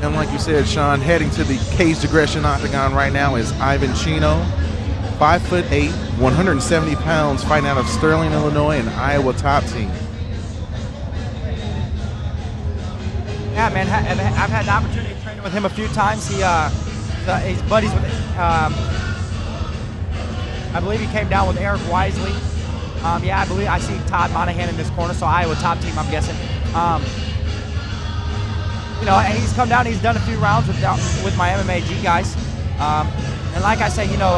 And like you said, Sean, heading to the Caged Aggression Octagon right now is Ivan Chino, 5'8", 170 pounds, fighting out of Sterling, Illinois, and Iowa top team. Yeah, man, I've had the opportunity to train with him a few times. He's buddies with, I believe he came down with Eric Wisely. Yeah, I believe I see Todd Monahan in this corner, so Iowa top team, I'm guessing. You know, and he's come down, he's done a few rounds with my MMA G guys. And like I say, you know,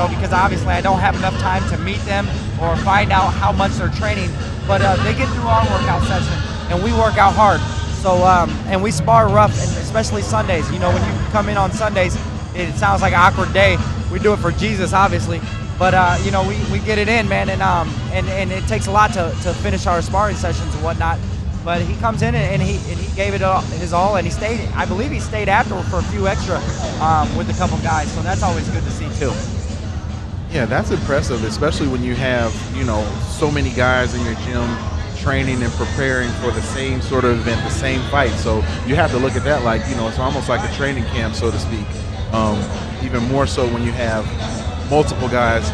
because obviously I don't have enough time to meet them or find out how much they're training, but they get through our workout session and we work out hard. So, and we spar rough, and especially Sundays. You know, when you come in on Sundays, it sounds like an awkward day. We do it for Jesus, obviously. But, you know, we get it in, man, and it takes a lot to finish our sparring sessions and whatnot. But he comes in and he gave it his all, and he stayed. I believe he stayed after for a few extra with a couple guys. So that's always good to see too. Yeah, that's impressive, especially when you have, you know, so many guys in your gym training and preparing for the same sort of event, the same fight. So you have to look at that like, you know, it's almost like a training camp, so to speak. Even more so when you have multiple guys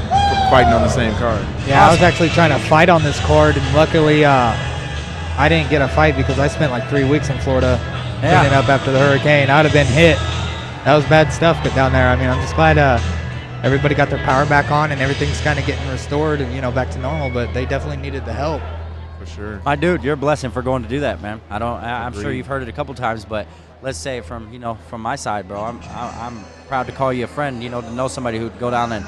fighting on the same card. Yeah, I was actually trying to fight on this card, and luckily I didn't get a fight because I spent like 3 weeks in Florida cleaning up after the hurricane. I would have been hit. That was bad stuff down there. I mean, I'm just glad everybody got their power back on and everything's kind of getting restored and, you know, back to normal, but they definitely needed the help. For sure. My dude, you're a blessing for going to do that, man. I'm sure you've heard it a couple times, but let's say from my side, bro, I'm proud to call you a friend, you know, to know somebody who'd go down and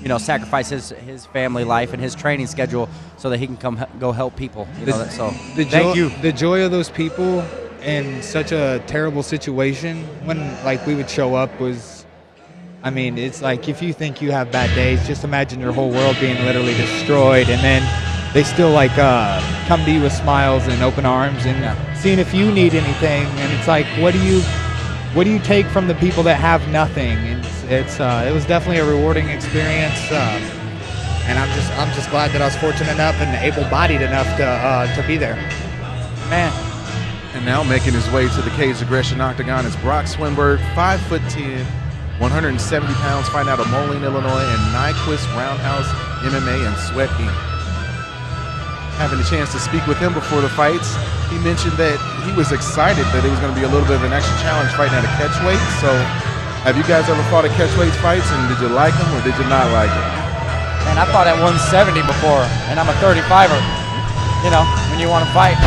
you know, sacrifice his family life and his training schedule so that he can go help people. You know, thank you. The joy of those people in such a terrible situation when, like, we would show up was, I mean, it's like if you think you have bad days, just imagine your whole world being literally destroyed, and then they still like come to you with smiles and open arms and seeing if you need anything. And it's like, what do you take from the people that have nothing? And it was definitely a rewarding experience, and I'm just glad that I was fortunate enough and able-bodied enough to be there. Man. And now making his way to the Caged Aggression Octagon is Brock Swinburn, 5'10", 170 pounds, fighting out of Moline, Illinois, and Nyquist Roundhouse MMA and Sweat Inc. Having a chance to speak with him before the fights, he mentioned that he was excited that it was going to be a little bit of an extra challenge fighting at a catchweight. So, have you guys ever fought at catchweight fights, and did you like them or did you not like them? Man, I fought at 170 before, and I'm a 35er. You know, when you want to fight,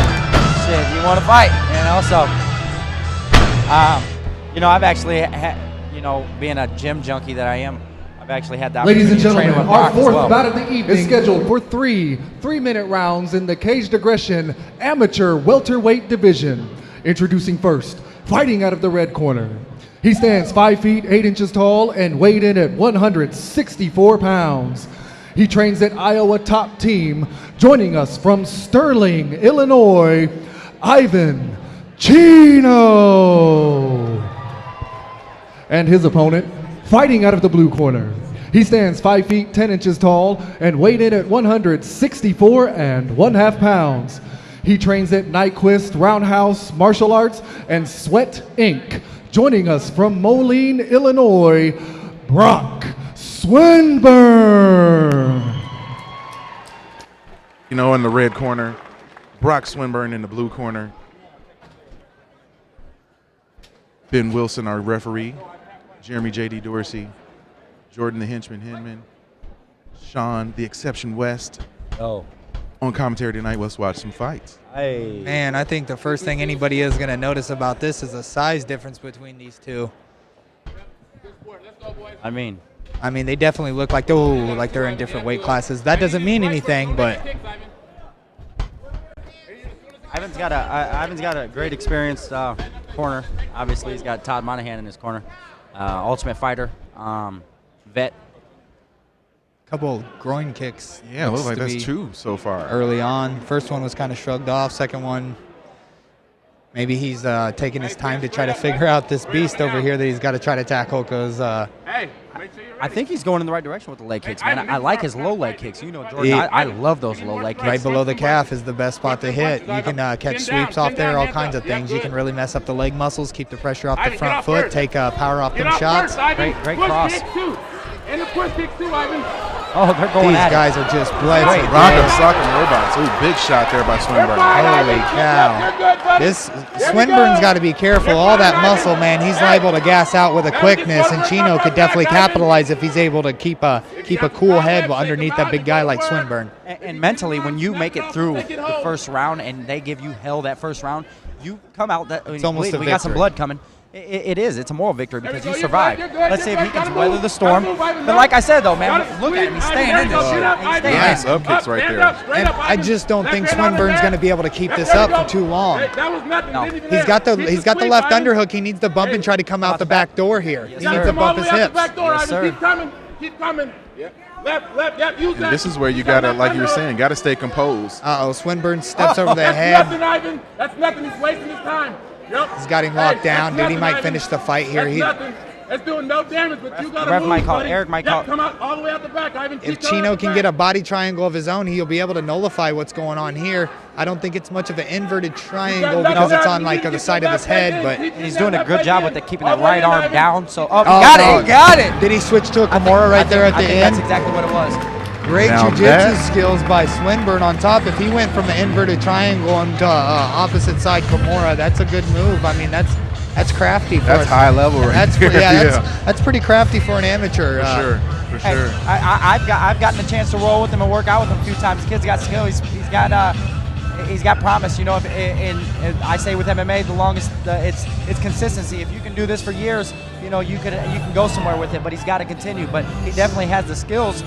shit, you want to fight. You know, so, you know, I've actually had, you know, being a gym junkie that I am, I've actually had the opportunity Ladies and to train gentlemen, with our Brock as fourth well. bout of the evening is scheduled for three-minute rounds in the Caged Aggression Amateur Welterweight Division. Introducing first, fighting out of the red corner. He stands 5 feet 8 inches tall and weighed in at 164 pounds. He trains at Iowa Top Team. Joining us from Sterling, Illinois, Ivan Chino. And his opponent, fighting out of the blue corner. He stands 5 feet 10 inches tall and weighed in at 164 1/2 pounds. He trains at Nyquist Roundhouse Martial Arts and Sweat Inc. Joining us from Moline, Illinois, Brock Swinburn. You know, in the red corner, Brock Swinburn in the blue corner. Ben Wilson, our referee. Jeremy J.D. Dorsey, Jordan the Henchman Hinman, Sean the Exception West. On commentary tonight, let's watch some fights. Hey. Man, I think the first thing anybody is going to notice about this is the size difference between these two. I mean, they definitely look like they're in different weight classes. That doesn't mean anything, but Ivan's got a great experienced corner. Obviously, he's got Todd Monahan in his corner. Ultimate fighter, vet. Couple groin kicks. Yeah, it looks like that's two so far. Early on. First one was kind of shrugged off. Second one, maybe he's taking his time to try to figure out this beast over here that he's got to try to tackle because hey, make sure you're I think he's going in the right direction with the leg kicks, man. I like his low leg kicks. You know, Jordan, I love those low leg kicks. Right below the calf is the best spot to hit. You can catch sweeps off there, all kinds of things. You can really mess up the leg muscles, keep the pressure off the front foot, take power off them shots. Great cross. And the push kick too, Ivan. Oh, they're going These at guys are just blessed. Rock'em sock'em robots. Ooh, big shot there by Swinburn. Holy cow. This Swinburn's got to be careful. All that muscle, man, he's liable to gas out with a quickness, and Chino could definitely capitalize if he's able to keep a cool head underneath that big guy like Swinburn. And mentally, when you make it through the first round and they give you hell that first round, you come out that It's almost a we got some victory. blood coming. It is. It's a moral victory because you survived. Let's see if he can weather the storm. But like I said, though, man, look at him. He's staying in this shit. He's staying Nice in. up kicks right there. And I just don't think Swinburn's going to be able to keep this up for too long. No. He's got the left underhook. He needs to bump and try to come out the back door here. He needs to bump his hips. Yes, sir. Keep coming. Keep coming. Left, yep, use that. This is where you gotta, like you were saying, gotta stay composed. Uh-oh, Swinburn steps over the That's head. nothing, Ivan. That's nothing. He's wasting his time. Yep. He's got him locked down. That's Dude, he nothing, might Ivan. finish the fight here. That's nothing. It's doing no damage, but you got to ref move, might call it. buddy. Eric might Yep, call it. come out all the way out the back, Ivan. If Keep going Chino out the can back. get a body triangle of his own, he'll be able to nullify what's going on here. I don't think it's much of an inverted triangle because it's on like the side of his head, but He's doing a good job with keeping that right arm down. So, he Oh, got no. it. He got it. Did he switch to a Kimura right there at the I think end? that's exactly what it was. Great Now jiu-jitsu that- skills by Swinburn on top. If he went from an inverted triangle onto opposite side Kimura, that's a good move. I mean, that's crafty. For That's us. high level right That's there. that's pretty crafty for an amateur. For sure. For Hey, sure. I've gotten a chance to roll with him and work out with him a few times. The kid's got skill. He's got promise. You know, and I say with MMA, the longest it's consistency. If you can do this for years, you know you can go somewhere with it. But he's got to continue. But he definitely has the skills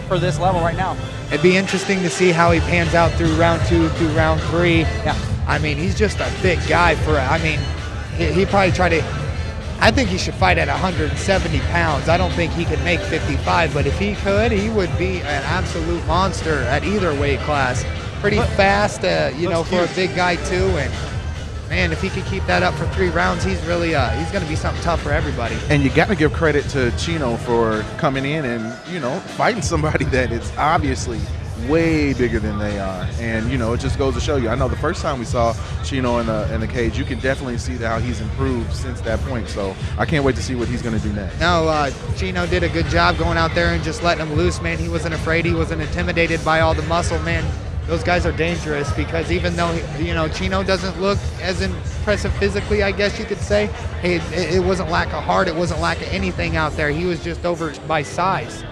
for this level right now. It'd be interesting to see how he pans out through round 2 through round 3. Yeah. I mean, he's just a big guy for. I mean, he probably try to. I think he should fight at 170 pounds. I don't think he could make 55, but if he could, he would be an absolute monster at either weight class. Pretty fast, you know, for a big guy too. And man, if he could keep that up for 3 rounds, he's really he's going to be something tough for everybody. And you got to give credit to Chino for coming in and, you know, fighting somebody that is obviously way bigger than they are. And, you know, it just goes to show you. I know the first time we saw Chino in the cage, you can definitely see how he's improved since that point. So I can't wait to see what he's going to do next. No, Chino did a good job going out there and just letting him loose, man. He wasn't afraid. He wasn't intimidated by all the muscle, man. Those guys are dangerous because even though, you know, Chino doesn't look as impressive physically, I guess you could say, it wasn't lack of heart. It wasn't lack of anything out there. He was just over by size.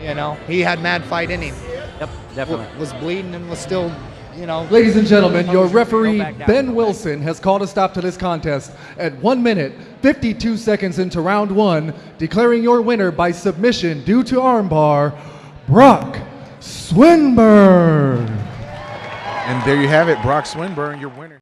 You know, he had mad fight in him. Yep, definitely. Was bleeding and was still, you know. Ladies and gentlemen, your Go referee, back down. Ben Wilson, has called a stop to this contest at 1 minute, 52 seconds into round 1, declaring your winner by submission due to armbar, Brock Swinburn. And there you have it, Brock Swinburn, your winner.